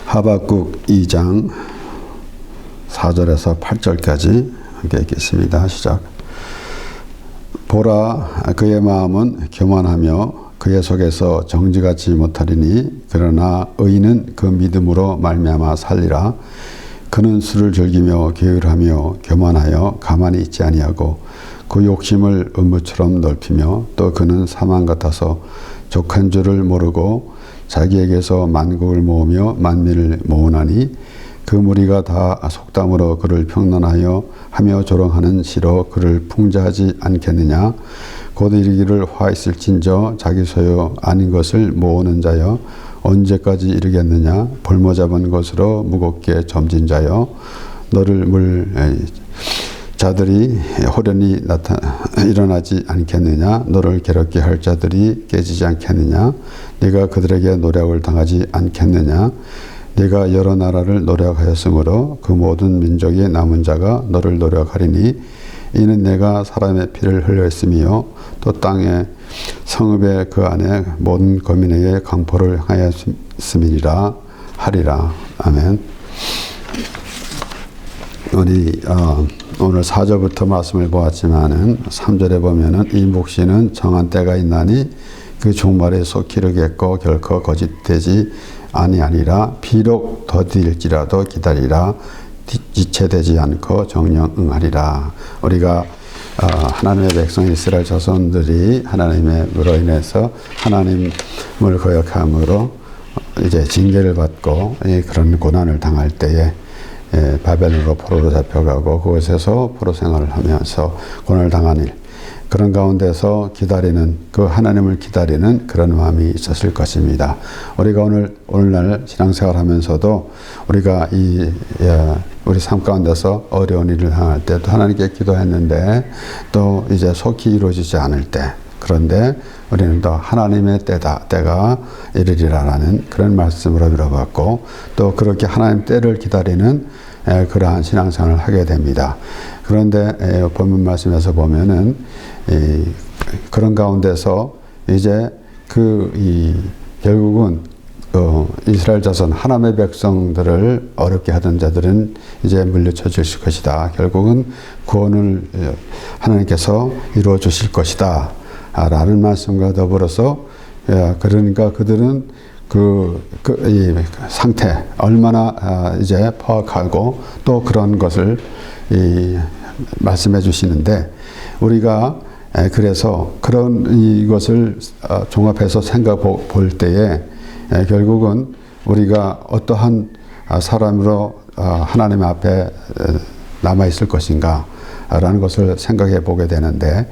하박국 2장 4절에서 8절까지 함께 읽겠습니다. 시작. 보라, 그의 마음은 교만하며 그의 속에서 정직하지 못하리니 그러나 의인은 그 믿음으로 말미암아 살리라. 그는 술을 즐기며 게으르하며 교만하여 가만히 있지 아니하고 그 욕심을 음부처럼 넓히며 또 그는 사망 같아서 족한 줄을 모르고 자기에게서 만국을 모으며 만민을 모으나니 그 무리가 다 속담으로 그를 평론하여 하며 조롱하는 시로 그를 풍자하지 않겠느냐. 곧 이르기를 화 있을진저 자기 소유 아닌 것을 모으는 자여 언제까지 이르겠느냐. 볼모 잡은 것으로 무겁게 점진 자여 너를 물 자들이 호련히 일어나지 않겠느냐. 너를 괴롭게 할 자들이 깨지지 않겠느냐. 네가 그들에게 노력을 당하지 않겠느냐. 네가 여러 나라를 노력하였으므로 그 모든 민족의 남은 자가 너를 노력하리니 이는 내가 사람의 피를 흘렸으며 또 땅의 성읍의 그 안에 모든 거민에게 강포를 하였음이니라 하리라. 아멘. 우리 오늘 4절부터 말씀을 보았지만은 3절에 보면은 이 묵시는 정한 때가 있나니 그 종말에 속 이르겠고 결코 거짓되지 아니하니라. 비록 더딜지라도 기다리라. 지체되지 않고 정령 응하리라. 우리가 하나님의 백성 이스라엘 자손들이 하나님의 으로 인해서 하나님을 거역함으로 이제 징계를 받고 그런 고난을 당할 때에 바벨론으로 포로로 잡혀가고 그곳에서 포로 생활을 하면서 고난을 당한 일, 그런 가운데서 기다리는, 그 하나님을 기다리는 그런 마음이 있었을 것입니다. 우리가 오늘날 신앙생활 하면서도 우리가 우리 삶 가운데서 어려운 일을 당할 때도 하나님께 기도했는데 또 이제 속히 이루어지지 않을 때, 그런데 우리는 또 하나님의 때가 이르리라라는 그런 말씀으로 들어봤고 또 그렇게 하나님 때를 기다리는 그러한 신앙생활을 하게 됩니다. 그런데 본문 말씀에서 보면은 그런 가운데서 이제 결국은 이스라엘 자손 하나님의 백성들을 어렵게 하던 자들은 이제 물리쳐질 것이다. 결국은 구원을 하나님께서 이루어 주실 것이다. 라는 말씀과 더불어서 그러니까 그들은 이 상태 얼마나 이제 파악하고 또 그런 것을 말씀해 주시는데 우리가 그래서 그런 이것을 종합해서 생각 볼 때에 결국은 우리가 어떠한 사람으로 하나님 앞에 남아 있을 것인가 라는 것을 생각해 보게 되는데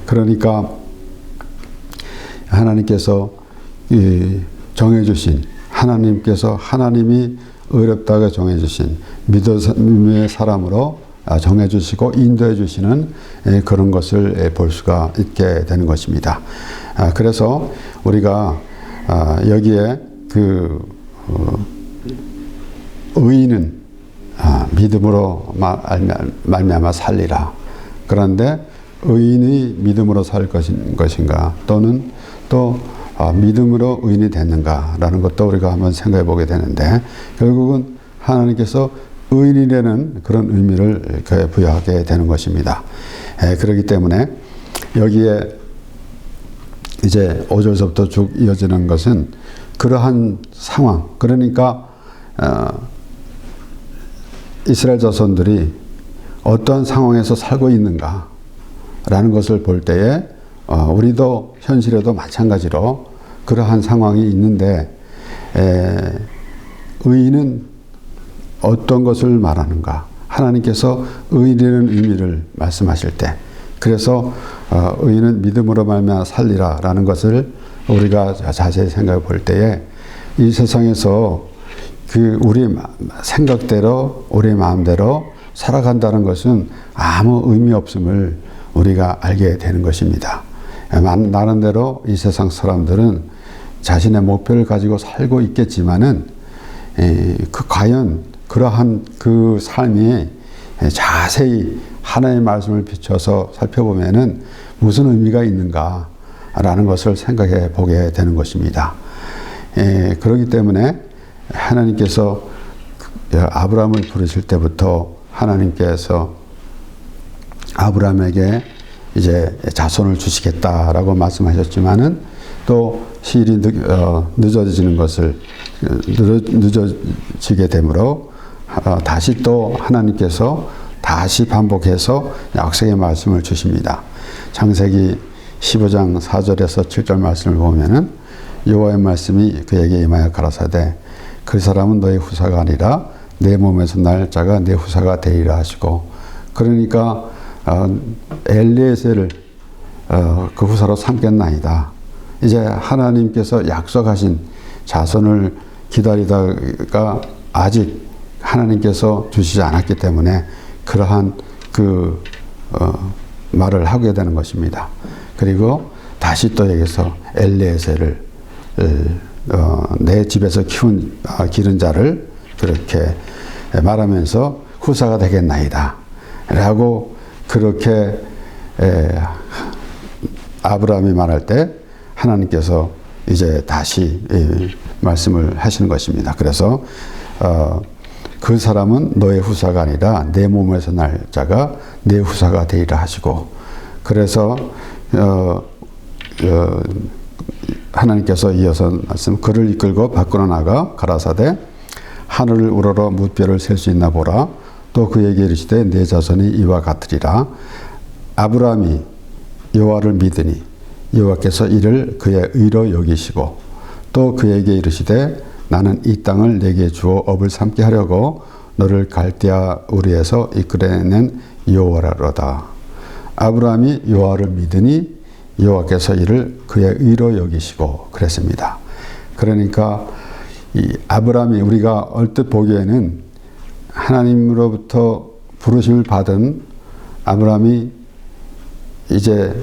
그러니까 하나님께서 정해주신 하나님이 어렵다고 정해주신 믿음의 사람으로 정해주시고 인도해 주시는 그런 것을 볼 수가 있게 되는 것입니다. 그래서 우리가 여기에 의인은 믿음으로 말미암아 살리라. 그런데 의인이 믿음으로 살 것인가 또는 또 믿음으로 의인이 됐는가라는 것도 우리가 한번 생각해 보게 되는데 결국은 하나님께서 의인이라는 그런 의미를 부여하게 되는 것입니다. 그렇기 때문에 여기에 이제 5절서부터 쭉 이어지는 것은 그러한 상황, 그러니까 이스라엘 자손들이 어떤 상황에서 살고 있는가 라는 것을 볼 때에 우리도 현실에도 마찬가지로 그러한 상황이 있는데 의인은 어떤 것을 말하는가? 하나님께서 의인이라는 의미를 말씀하실 때 그래서 의인은 믿음으로 말미암아 살리라 라는 것을 우리가 자세히 생각해 볼 때에 이 세상에서 우리 생각대로 우리 마음대로 살아간다는 것은 아무 의미 없음을 우리가 알게 되는 것입니다. 나름대로 이 세상 사람들은 자신의 목표를 가지고 살고 있겠지만은 과연 그러한 그 삶이 자세히 하나님의 말씀을 비춰서 살펴보면은 무슨 의미가 있는가라는 것을 생각해 보게 되는 것입니다. 그렇기 때문에 하나님께서 아브라함을 부르실 때부터 하나님께서 아브라함에게 이제 자손을 주시겠다라고 말씀하셨지만은 또 시일이 늦어지는 것을 늦어지게 되므로 다시 또 하나님께서 다시 반복해서 약속의 말씀을 주십니다. 창세기 15장 4절에서 7절 말씀을 보면은 여호와의 말씀이 그에게 임하여 가라사대 그 사람은 너의 후사가 아니라 내 몸에서 날 자가 내 후사가 되리라 하시고, 그러니까 엘리에셀을 그 후사로 삼겠나이다. 이제 하나님께서 약속하신 자손을 기다리다가 아직 하나님께서 주시지 않았기 때문에 그러한 말을 하게 되는 것입니다. 그리고 다시 또 여기서 엘리에셀을 내 집에서 기른 자를 그렇게 말하면서 후사가 되겠나이다 라고 그렇게 아브라함이 말할 때 하나님께서 이제 다시 말씀을 하시는 것입니다. 그래서 그 사람은 너의 후사가 아니라 내 몸에서 날 자가 내 후사가 되리라 하시고, 그래서 하나님께서 이어서 말씀 그를 이끌고 밖으로 나가 가라사대 하늘을 우러러 무뼈를 셀 수 있나 보라. 또 그에게 이르시되 내 자손이 이와 같으리라. 아브라함이 여호와를 믿으니 여호와께서 이를 그의 의로 여기시고, 또 그에게 이르시되 나는 이 땅을 내게 주어 업을 삼게 하려고 너를 갈대아 우리에서 이끌어낸 여호와라로다. 아브라함이 여호와를 믿으니 여호와께서 이를 그의 의로 여기시고 그랬습니다. 그러니까 이 아브라함이 우리가 얼뜻 보기에는 하나님으로부터 부르심을 받은 아브라함이 이제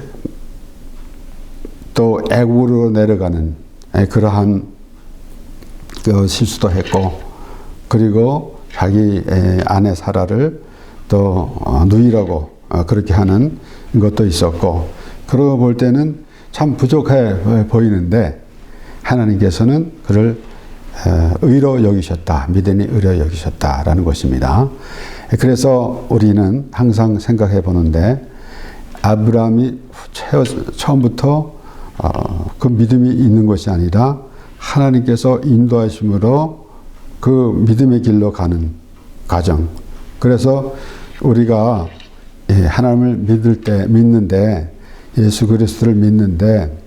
또 애굽으로 내려가는 그러한 실수도 했고, 그리고 자기 아내 사라를 또 누이라고 그렇게 하는 것도 있었고, 그러고 볼 때는 참 부족해 보이는데 하나님께서는 그를 의로 여기셨다, 믿음이 의로 여기셨다라는 것입니다. 그래서 우리는 항상 생각해 보는데 아브라함이 처음부터 그 믿음이 있는 것이 아니라 하나님께서 인도하심으로 그 믿음의 길로 가는 과정. 그래서 우리가 하나님을 믿는데, 예수 그리스도를 믿는데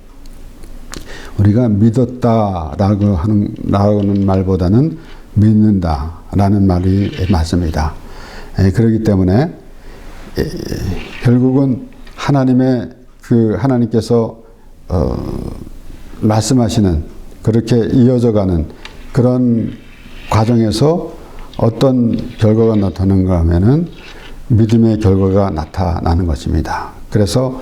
우리가 믿었다라고 하는 말보다는 믿는다라는 말이 맞습니다. 그렇기 때문에 결국은 하나님께서 말씀하시는 그렇게 이어져가는 그런 과정에서 어떤 결과가 나타나는가 하면은 믿음의 결과가 나타나는 것입니다. 그래서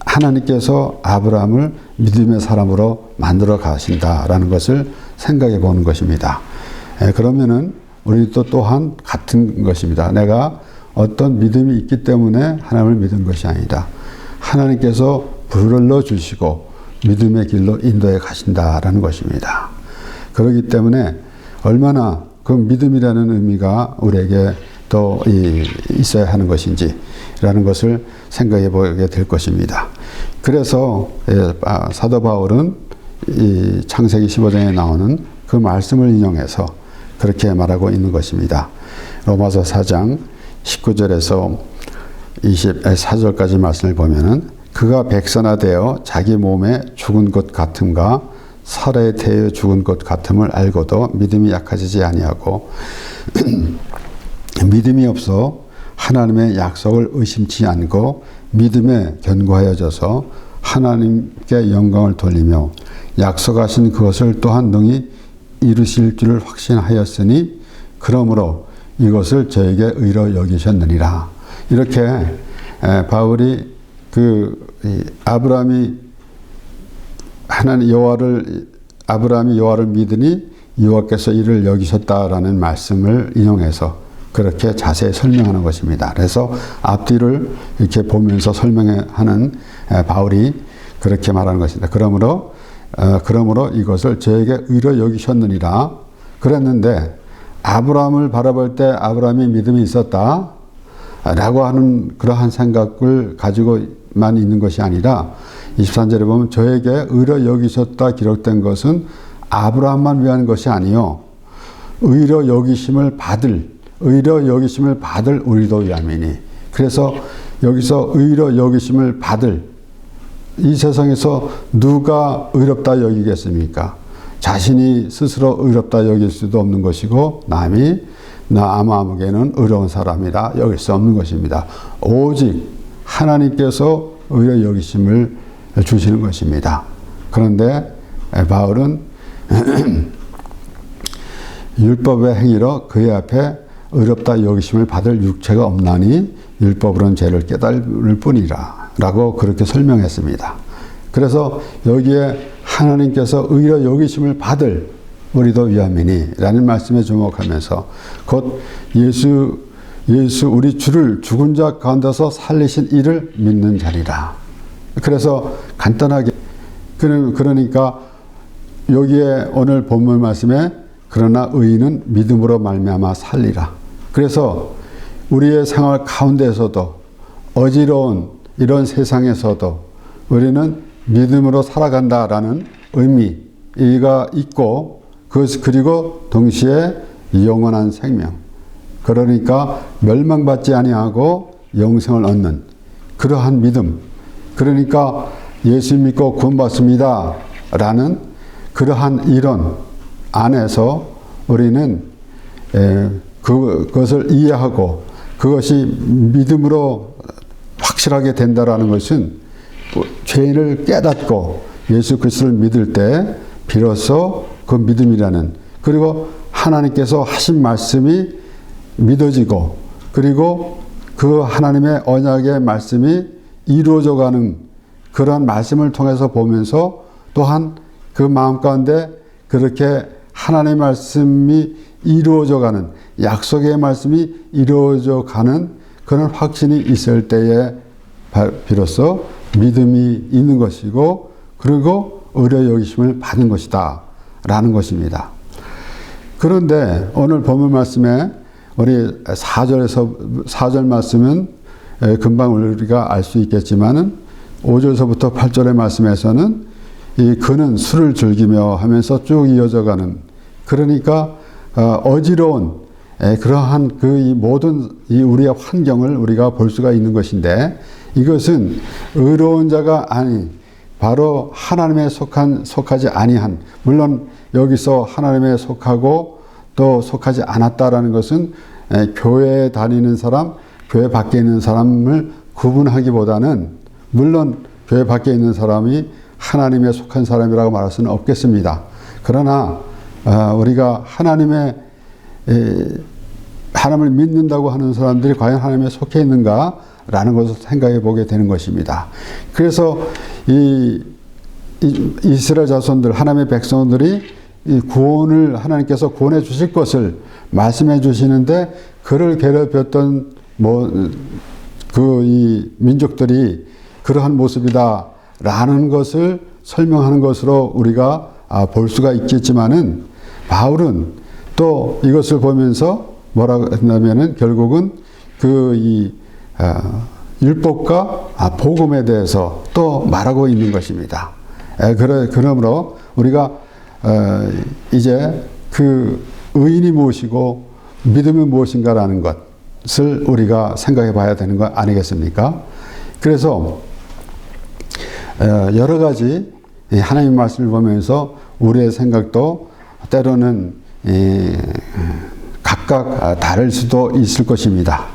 하나님께서 아브라함을 믿음의 사람으로 만들어 가신다라는 것을 생각해 보는 것입니다. 그러면은 우리도 또한 같은 것입니다. 내가 어떤 믿음이 있기 때문에 하나님을 믿은 것이 아니다. 하나님께서 불러주시고 믿음의 길로 인도해 가신다라는 것입니다. 그렇기 때문에 얼마나 그 믿음이라는 의미가 우리에게 또 있어야 하는 것인지라는 것을 생각해 보게 될 것입니다. 그래서 사도 바울은 이 창세기 15장에 나오는 그 말씀을 인용해서 그렇게 말하고 있는 것입니다. 로마서 4장 19절에서 24절까지 말씀을 보면은 그가 백선화되어 자기 몸에 죽은 것 같음과 살에 대해 죽은 것 같음을 알고도 믿음이 약해지지 아니하고 믿음이 없어 하나님의 약속을 의심치 않고 믿음에 견고하여져서 하나님께 영광을 돌리며 약속하신 그것을 또한 능히 이루실 줄을 확신하였으니 그러므로 이것을 저에게 의로 여기셨느니라. 이렇게 바울이 아브라함이 여호와를 믿으니 여호와께서 이를 여기셨다라는 말씀을 인용해서 그렇게 자세히 설명하는 것입니다. 그래서 앞뒤를 이렇게 보면서 설명하는 바울이 그렇게 말하는 것입니다. 그러므로 이것을 저에게 의로 여기셨느니라. 그랬는데 아브라함을 바라볼 때 아브라함이 믿음이 있었다 라고 하는 그러한 생각을 가지고만 있는 것이 아니라 23절에 보면 저에게 의로 여기셨다 기록된 것은 아브라함만 위한 것이 아니요 의로 여기심을 받을 우리도 위함이니. 그래서 여기서 의로 여기심을 받을, 이 세상에서 누가 의롭다 여기겠습니까? 자신이 스스로 의롭다 여길 수도 없는 것이고 남이 나 아무에게는 의로운 사람이라 여길 수 없는 것입니다. 오직 하나님께서 의로 여기심을 주시는 것입니다. 그런데 바울은 율법의 행위로 그의 앞에 의롭다 여기심을 받을 육체가 없나니 율법으로는 죄를 깨달을 뿐이라 라고 그렇게 설명했습니다. 그래서 여기에 하나님께서 의로 여기심을 받을 우리도 위함이니 라는 말씀에 주목하면서 곧 예수 우리 주를 죽은 자 가운데서 살리신 이를 믿는 자리라. 그래서 간단하게 그러니까 여기에 오늘 본문 말씀에 그러나 의인은 믿음으로 말미암아 살리라. 그래서 우리의 생활 가운데에서도 어지러운 이런 세상에서도 우리는 믿음으로 살아간다라는 의미가 있고 그리고 동시에 영원한 생명, 그러니까 멸망받지 아니하고 영생을 얻는 그러한 믿음, 그러니까 예수 믿고 구원받습니다 라는 그러한 이론 안에서 우리는 그것을 이해하고 그것이 믿음으로 확실하게 된다라는 것은 죄인을 깨닫고 예수 그리스도를 믿을 때 비로소 그 믿음이라는, 그리고 하나님께서 하신 말씀이 믿어지고 그리고 그 하나님의 언약의 말씀이 이루어져 가는 그런 말씀을 통해서 보면서 또한 그 마음 가운데 그렇게 하나님의 말씀이 이루어져 가는, 약속의 말씀이 이루어져 가는 그런 확신이 있을 때에 비로소 믿음이 있는 것이고 그리고 의로 여기심을 받는 것이다 라는 것입니다. 그런데 오늘 본문 말씀에 우리 4절 말씀은 금방 우리가 알 수 있겠지만은 5절서부터 8절의 말씀에서는 이 그는 술을 즐기며 하면서 쭉 이어져 가는, 그러니까 어지러운 그러한 이 모든 우리의 환경을 우리가 볼 수가 있는 것인데, 이것은 의로운 자가 아닌 바로 하나님에 속하지 아니한, 물론 여기서 하나님에 속하고 또 속하지 않았다라는 것은 교회에 다니는 사람, 교회 밖에 있는 사람을 구분하기보다는, 물론 교회 밖에 있는 사람이 하나님에 속한 사람이라고 말할 수는 없겠습니다. 그러나 우리가 하나님을 믿는다고 하는 사람들이 과연 하나님에 속해 있는가라는 것을 생각해 보게 되는 것입니다. 그래서 이스라엘 자손들, 하나님의 백성들이 이 구원을 하나님께서 구원해 주실 것을 말씀해 주시는데, 그를 괴롭혔던 이 민족들이 그러한 모습이다라는 것을 설명하는 것으로 우리가 볼 수가 있겠지만은, 바울은 또 이것을 보면서 뭐라고 했냐면은 결국은 율법과 복음에 대해서 또 말하고 있는 것입니다. 그러므로 우리가 이제 그 의인이 무엇이고 믿음이 무엇인가라는 것을 우리가 생각해 봐야 되는 거 아니겠습니까? 그래서 여러 가지 하나님의 말씀을 보면서 우리의 생각도 때로는 각각 다를 수도 있을 것입니다.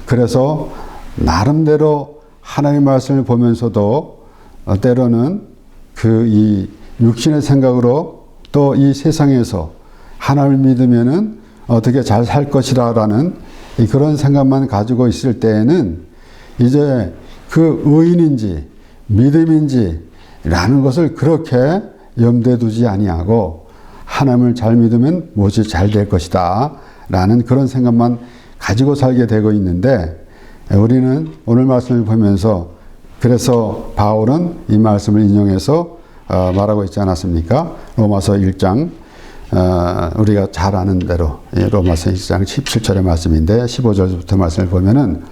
그래서 나름대로 하나님의 말씀을 보면서도 때로는 이 육신의 생각으로 또 이 세상에서 하나님을 믿으면은 어떻게 잘 살 것이라는 그런 생각만 가지고 있을 때에는 이제 그 의인인지 믿음인지라는 것을 그렇게 염두에 두지 아니하고 하나님을 잘 믿으면 무엇이 잘 될 것이다 라는 그런 생각만 가지고 살게 되고 있는데, 우리는 오늘 말씀을 보면서 그래서 바울은 이 말씀을 인용해서 말하고 있지 않았습니까? 로마서 1장 우리가 잘 아는 대로 로마서 1장 17절의 말씀인데 15절부터 말씀을 보면은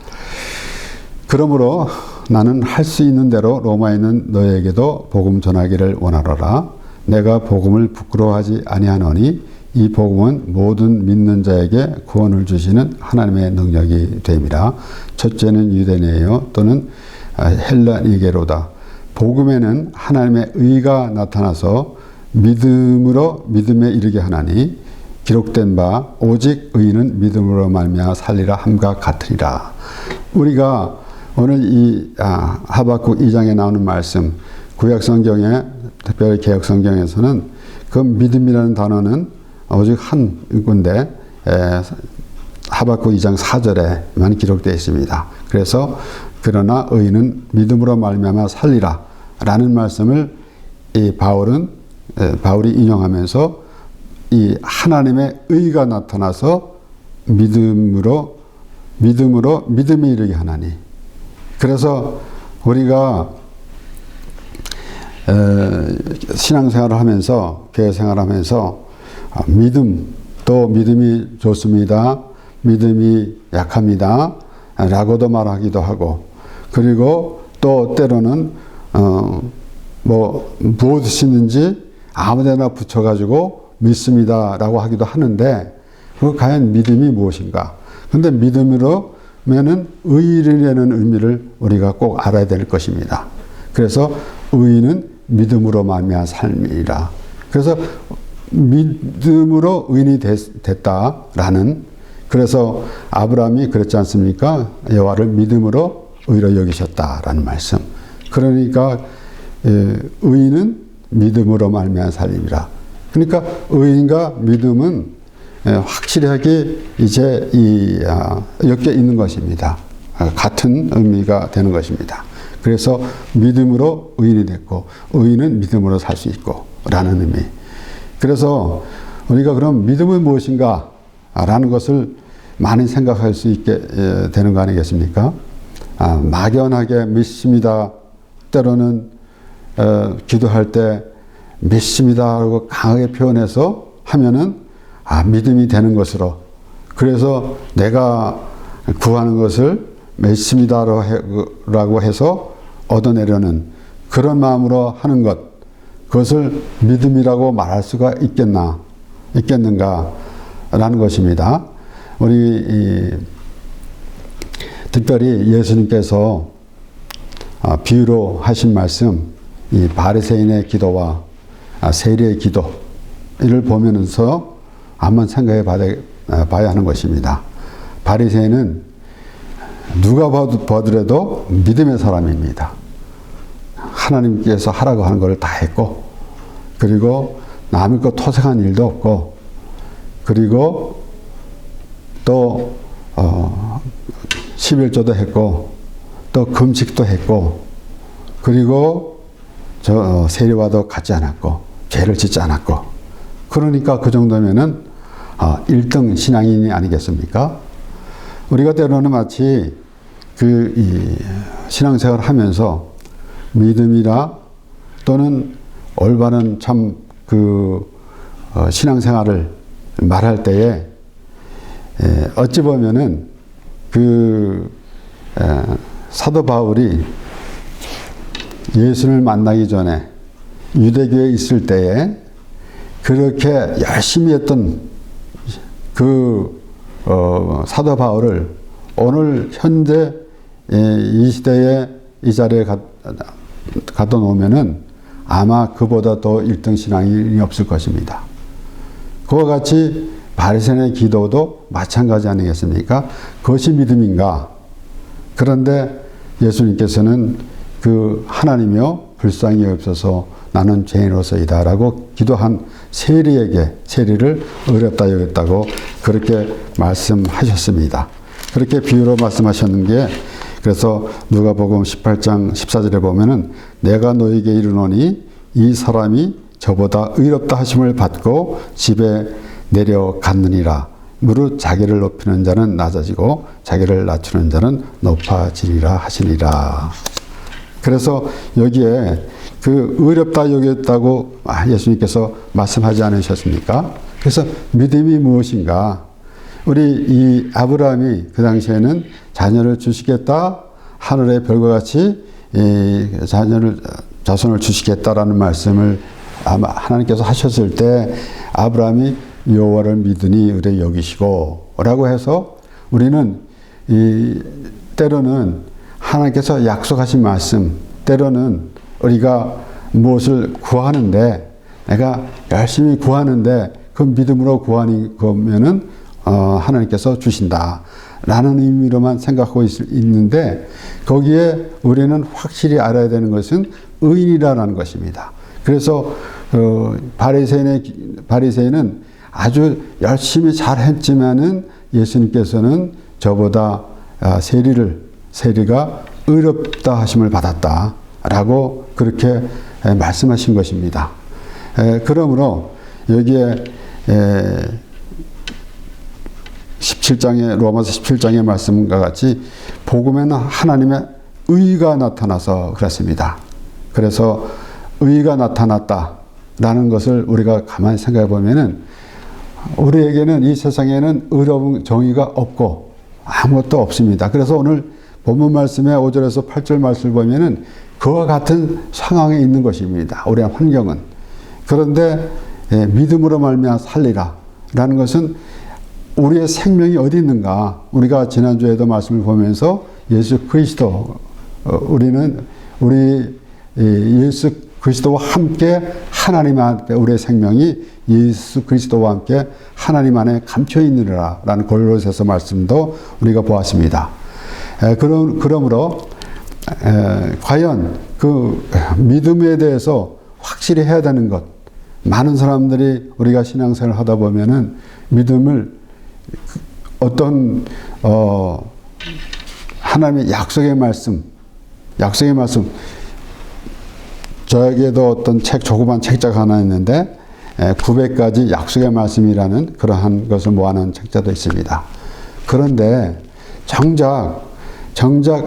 그러므로 나는 할 수 있는 대로 로마에 있는 너에게도 복음 전하기를 원하노라. 내가 복음을 부끄러워하지 아니하노니 이 복음은 모든 믿는 자에게 구원을 주시는 하나님의 능력이 됨이라. 첫째는 유대인이에요. 또는 헬라니게로다. 복음에는 하나님의 의가 나타나서 믿음으로 믿음에 이르게 하나니 기록된 바 오직 의인은 믿음으로 말미암아 살리라 함과 같으리라. 우리가 오늘 이 하박국 2장에 나오는 말씀, 구약 성경에 특별히 개혁 성경에서는 그 믿음이라는 단어는 오직 한 군데 하박국 2장 4절에만 기록되어 있습니다. 그래서 그러나 의인은 믿음으로 말미암아 살리라 라는 말씀을 이 바울이 인용하면서 이 하나님의 의가 나타나서 믿음으로 믿음에 이르게 하나니. 그래서 우리가 신앙생활을 하면서 교회 생활을 하면서 또 믿음이 좋습니다. 믿음이 약합니다. 라고도 말하기도 하고, 그리고 또 때로는 무엇이든지 아무데나 붙여가지고 믿습니다라고 하기도 하는데, 그 과연 믿음이 무엇인가? 근데 믿음으로면은 의인이라는 의미를 우리가 꼭 알아야 될 것입니다. 그래서 의인은 믿음으로 말미암아 삶이라. 그래서 믿음으로 의인이 됐다라는, 그래서 아브라함이 그랬지 않습니까? 여호와를 믿음으로 의로 여기셨다라는 말씀. 그러니까 의인은 믿음으로 말미암아 살림이라. 그러니까 의인과 믿음은 확실하게 이제 엮여 있는 것입니다. 같은 의미가 되는 것입니다. 그래서 믿음으로 의인이 됐고 의인은 믿음으로 살 수 있고 라는 의미. 그래서 우리가 그럼 믿음은 무엇인가 라는 것을 많이 생각할 수 있게 되는 거 아니겠습니까? 막연하게 믿습니다. 때로는 기도할 때 믿습니다라고 강하게 표현해서 하면은 믿음이 되는 것으로, 그래서 내가 구하는 것을 믿습니다라고 해서 얻어내려는 그런 마음으로 하는 것, 그것을 믿음이라고 말할 수가 있겠는가 라는 것입니다. 우리 특별히 예수님께서 비유로 하신 말씀, 이 바리새인의 기도와 세리의 기도를 보면서 한번 생각해 봐야 하는 것입니다. 바리새인은 누가 보더라도 믿음의 사람입니다. 하나님께서 하라고 하는 것을 다 했고, 그리고 남의 것 토색한 일도 없고, 그리고 또 11조도 했고, 또 금식도 했고, 그리고 세리와도 같지 않았고, 죄를 짓지 않았고, 그러니까 그 정도면은 1등 신앙인이 아니겠습니까? 우리가 때로는 마치 이 신앙생활을 하면서 믿음이라 또는 올바른 참 신앙생활을 말할 때에 어찌 보면은 사도 바울이 예수를 만나기 전에 유대교에 있을 때에 그렇게 열심히 했던 사도 바울을 오늘 현재 이 시대에 이 자리에 갖다 놓으면은 아마 그보다 더 1등 신앙인이 없을 것입니다. 그와 같이 바리새인의 기도도 마찬가지 아니겠습니까? 그것이 믿음인가? 그런데 예수님께서는 하나님이여 불쌍히 여기소서 나는 죄인으로서이다 라고 기도한 세리를 어렵다 여겼다고 그렇게 말씀하셨습니다. 그렇게 비유로 말씀하셨는 게, 그래서 누가복음 18장 14절에 보면은 내가 너에게 이르노니 이 사람이 저보다 의롭다 하심을 받고 집에 내려갔느니라. 무릇 자기를 높이는 자는 낮아지고 자기를 낮추는 자는 높아지리라 하시니라. 그래서 여기에 그 의롭다 여겼다고 예수님께서 말씀하지 않으셨습니까? 그래서 믿음이 무엇인가? 우리 이 아브라함이 그 당시에는 자녀를 주시겠다, 하늘의 별과 같이 자손을 주시겠다라는 말씀을 아마 하나님께서 하셨을 때 아브라함이 여호와를 믿으니 의롭게 여기시고라고 해서 우리는 때로는 하나님께서 약속하신 말씀, 때로는 우리가 무엇을 구하는데 내가 열심히 구하는데 그 믿음으로 구하는 거면은 하나님께서 주신다라는 의미로만 생각하고 있는데 거기에 우리는 확실히 알아야 되는 것은 의인이라는 것입니다. 그래서 바리새인은 아주 열심히 잘했지만은 예수님께서는 저보다 세리가 의롭다 하심을 받았다라고 그렇게 말씀하신 것입니다. 그러므로 여기에 17장의 로마서 17장의 말씀과 같이 복음에는 하나님의 의가 나타나서 그렇습니다. 그래서 의가 나타났다라는 것을 우리가 가만히 생각해 보면은 우리에게는 이 세상에는 의로운 정의가 없고 아무것도 없습니다. 그래서 오늘 본문 말씀의 5절에서 8절 말씀을 보면은 그와 같은 상황에 있는 것입니다. 우리의 환경은. 그런데 믿음으로 말미암아 살리라 라는 것은 우리의 생명이 어디 있는가? 우리가 지난주에도 말씀을 보면서 예수 그리스도 우리 예수 그리스도와 함께 하나님 안에 우리의 생명이 예수 그리스도와 함께 하나님 안에 감춰 있느니라 라는 골로새서 말씀도 우리가 보았습니다. 그러므로 과연 그 믿음에 대해서 확실히 해야 되는 것, 많은 사람들이 우리가 신앙생활을 하다 보면은 믿음을 어떤 하나님의 약속의 말씀 저에게도 어떤 조그만 책자가 하나 있는데 900가지 약속의 말씀이라는 그러한 것을 모아놓은 책자도 있습니다. 그런데 정작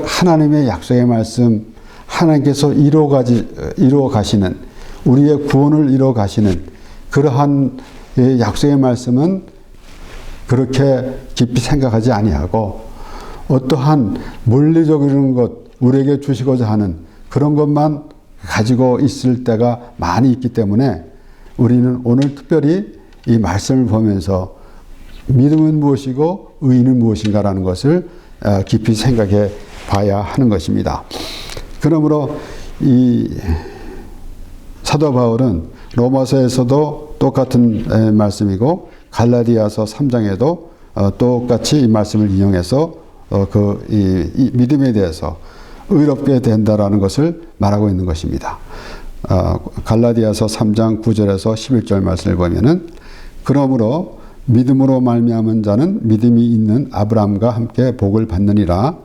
하나님의 약속의 말씀, 하나님께서 이루어 가시는 우리의 구원을 이루어 가시는 그러한 약속의 말씀은 그렇게 깊이 생각하지 아니하고 어떠한 물리적인 것 우리에게 주시고자 하는 그런 것만 가지고 있을 때가 많이 있기 때문에 우리는 오늘 특별히 이 말씀을 보면서 믿음은 무엇이고 의인은 무엇인가라는 것을 깊이 생각해 봐야 하는 것입니다. 그러므로 이 사도 바울은 로마서에서도 똑같은 말씀이고 갈라디아서 3장에도 똑같이 이 말씀을 인용해서 이 믿음에 대해서 의롭게 된다라는 것을 말하고 있는 것입니다. 갈라디아서 3장 9절에서 11절 말씀을 보면은 그러므로 믿음으로 말미암은 자는 믿음이 있는 아브라함과 함께 복을 받느니라.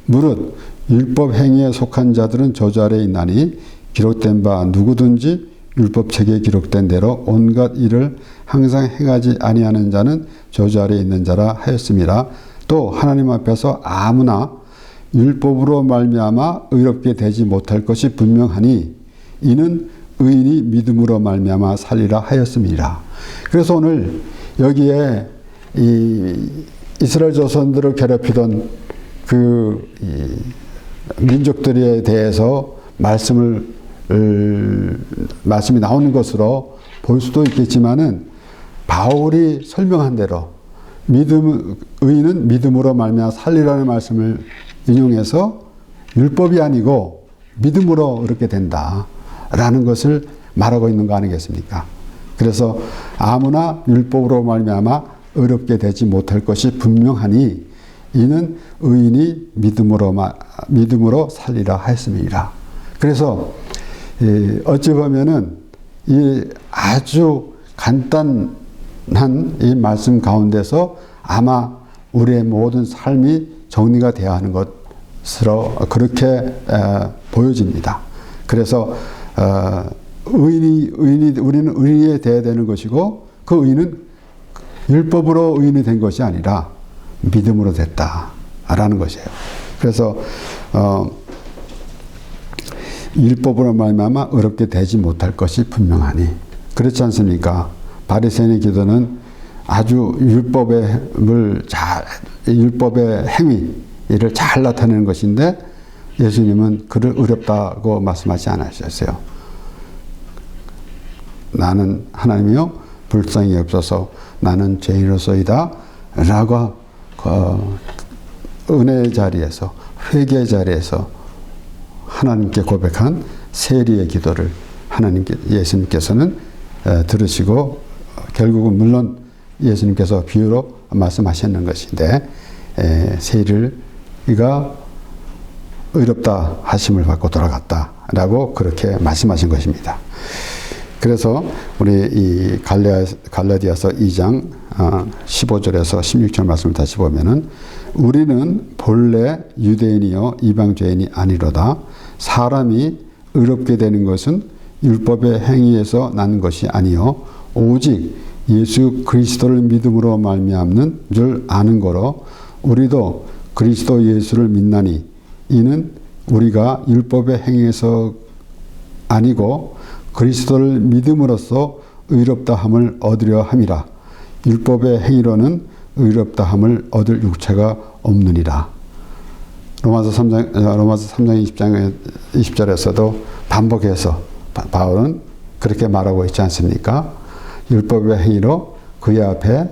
무릇 율법 행위에 속한 자들은 저주 아래 있나니 기록된 바 누구든지 율법책에 기록된 대로 온갖 일을 항상 행하지 아니하는 자는 저주 아래 있는 자라 하였음이라. 또 하나님 앞에서 아무나 율법으로 말미암아 의롭게 되지 못할 것이 분명하니 이는 의인이 믿음으로 말미암아 살리라 하였음이라. 그래서 오늘 여기에 이 이스라엘 조선들을 괴롭히던 그 민족들에 대해서 말씀이 나오는 것으로 볼 수도 있겠지만은 바울이 설명한 대로 의인은 믿음으로 말미암아 살리라는 말씀을 인용해서 율법이 아니고 믿음으로 그렇게 된다라는 것을 말하고 있는 거 아니겠습니까? 그래서 아무나 율법으로 말미암아 의롭게 되지 못할 것이 분명하니 이는 의인이 믿음으로 살리라 하였음이라. 그래서 어찌 보면은 이 아주 간단한 이 말씀 가운데서 아마 우리의 모든 삶이 정리가 되어야 하는 것으로 그렇게 보여집니다. 그래서 우리는 의인이 되어야 되는 것이고 그 의인은 율법으로 의인이 된 것이 아니라 믿음으로 됐다라는 것이에요. 그래서 율법으로 말미암아 의롭게 되지 못할 것이 분명하니. 그렇지 않습니까? 바리새인의 기도는 아주 율법의 행위를 잘 나타내는 것인데 예수님은 그를 의롭다고 말씀하지 않으셨어요. 나는 하나님이요 불쌍히 여기소서 나는 죄인으로서이다 라고 은혜의 자리에서 회개의 자리에서 하나님께 고백한 세리의 기도를 예수님께서는 들으시고 결국은 예수님께서 비유로 말씀하셨는 것인데 세리가 의롭다 하심을 받고 돌아갔다라고 그렇게 말씀하신 것입니다. 그래서 우리 이 갈라디아서 2장 15절에서 16절 말씀을 다시 보면은 우리는 본래 유대인이요 이방 죄인이 아니로다. 사람이 의롭게 되는 것은 율법의 행위에서 난 것이 아니요 오직 예수 그리스도를 믿음으로 말미암는 줄 아는 거로 우리도 그리스도 예수를 믿나니 이는 우리가 율법의 행위에서 아니고 그리스도를 믿음으로써 의롭다함을 얻으려 함이라. 율법의 행위로는 의롭다함을 얻을 육체가 없느니라. 로마서 3장 20절에서도 반복해서 바울은 그렇게 말하고 있지 않습니까? 율법의 행위로 그의 앞에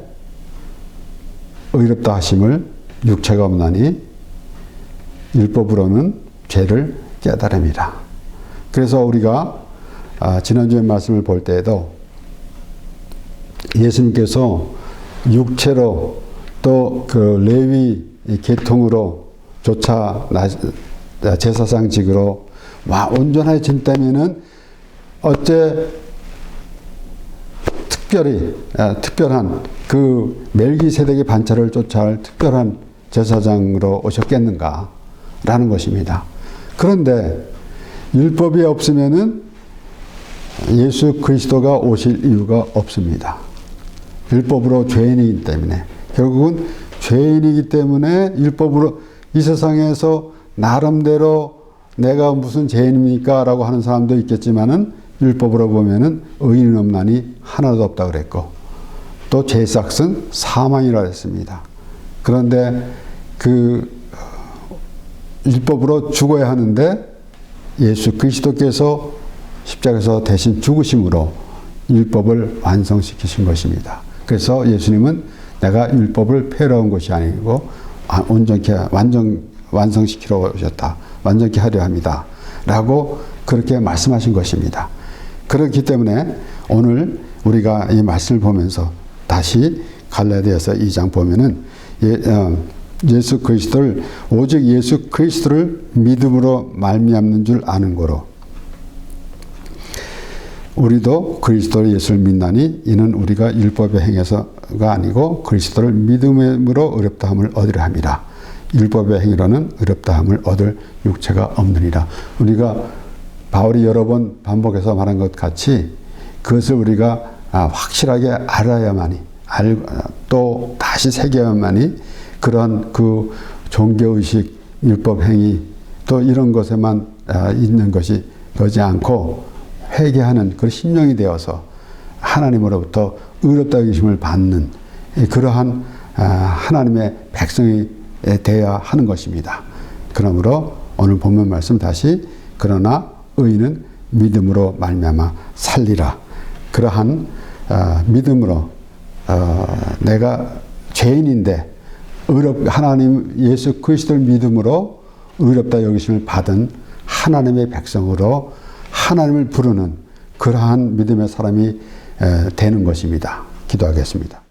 의롭다 하심을 육체가 없나니 율법으로는 죄를 깨달음이라. 그래서 우리가 지난주에 말씀을 볼 때에도 예수님께서 육체로 또 그 레위 계통으로 조차 제사장직으로 온전하게 진다면은 어째 특별한 그 멜기세덱의 반차를 쫓아올 특별한 제사장으로 오셨겠는가라는 것입니다. 그런데 율법이 없으면은 예수 그리스도가 오실 이유가 없습니다. 율법으로 죄인이기 때문에 결국은 죄인이기 때문에 율법으로 이 세상에서 나름대로 내가 무슨 죄인입니까? 라고 하는 사람도 있겠지만은 율법으로 보면은 의인은 없나니 하나도 없다 그랬고 또 죄의 삭은 사망이라 했습니다. 그런데 그 율법으로 죽어야 하는데 예수 그리스도께서 십자가에서 대신 죽으심으로 율법을 완성시키신 것입니다. 그래서 예수님은 내가 율법을 폐하러 온 것이 아니고 완성시키러 오셨다. 완전케 하려 합니다. 라고 그렇게 말씀하신 것입니다. 그렇기 때문에 오늘 우리가 이 말씀을 보면서 다시 갈라디아서 2장 보면은 예수 그리스도를 오직 예수 그리스도를 믿음으로 말미암는 줄 아는 거로 우리도 그리스도 예수를 믿나니 이는 우리가 율법의 행위에서가 아니고 그리스도를 믿음으로 의롭다함을 얻으려 함이라. 율법의 행위로는 의롭다함을 얻을 육체가 없느니라. 우리가 바울이 여러 번 반복해서 말한 것 같이 그것을 우리가 확실하게 알아야만이 또 다시 새겨야만이 그런 그 종교의식, 율법행위 또 이런 것에만 있는 것이 되지 않고 회개하는 그 심령이 되어서 하나님으로부터 의롭다 여기심을 받는 그러한 하나님의 백성이 되어야 하는 것입니다. 그러므로 오늘 본문 말씀 다시 그러나 의인은 믿음으로 말미암아 살리라. 그러한 믿음으로 내가 죄인인데 하나님 예수 그리스도를 믿음으로 의롭다 여기심을 받은 하나님의 백성으로 하나님을 부르는 그러한 믿음의 사람이 되는 것입니다. 기도하겠습니다.